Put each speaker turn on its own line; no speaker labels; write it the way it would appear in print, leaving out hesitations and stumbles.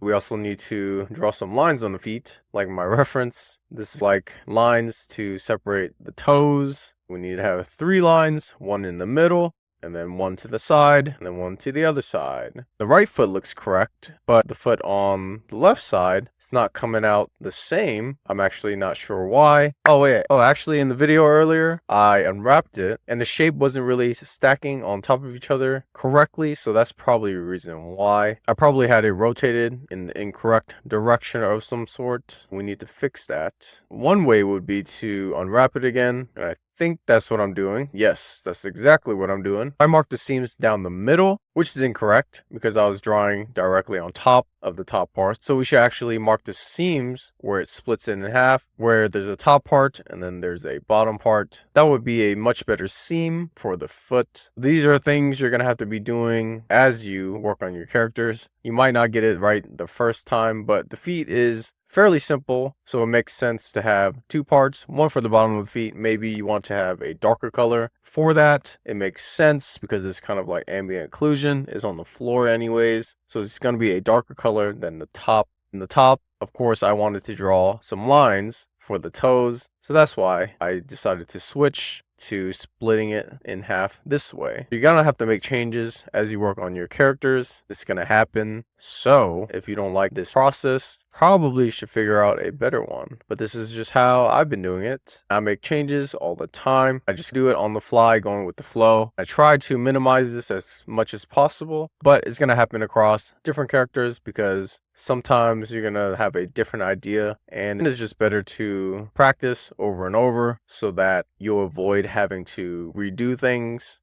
We also need to draw some lines on the feet, like my reference. This is like lines to separate the toes. We need to have 3 lines, one in the middle, and then one to the side, and then one to the other side. The right foot looks correct, but the foot on the left side is not coming out the same. I'm actually not sure why. Oh wait, actually in the video earlier, I unwrapped it, and the shape wasn't really stacking on top of each other correctly, so that's probably the reason why. I probably had it rotated in the incorrect direction of some sort. We need to fix that. One way would be to unwrap it again, and I think that's what I'm doing. Yes, that's exactly what I'm doing. I marked the seams down the middle, which is incorrect because I was drawing directly on top of the top part. So we should actually mark the seams where it splits in half, where there's a top part and then there's a bottom part. That would be a much better seam for the foot. These are things you're going to have to be doing as you work on your characters. You might not get it right the first time, but the feet is fairly simple, so it makes sense to have 2 parts, one for the bottom of the feet. Maybe you want to have a darker color for that. It makes sense because it's kind of like ambient occlusion is on the floor anyways, so it's going to be a darker color than the top. In the top, of course, I wanted to draw some lines for the toes, so that's why I decided to switch to splitting it in half this way. You're gonna have to make changes as you work on your characters. It's gonna happen. So if you don't like this process, probably you should figure out a better one. But this is just how I've been doing it. I make changes all the time. I just do it on the fly, going with the flow. I try to minimize this as much as possible, but it's gonna happen across different characters because sometimes you're gonna have a different idea, and it's just better to practice over and over so that you'll avoid having to redo things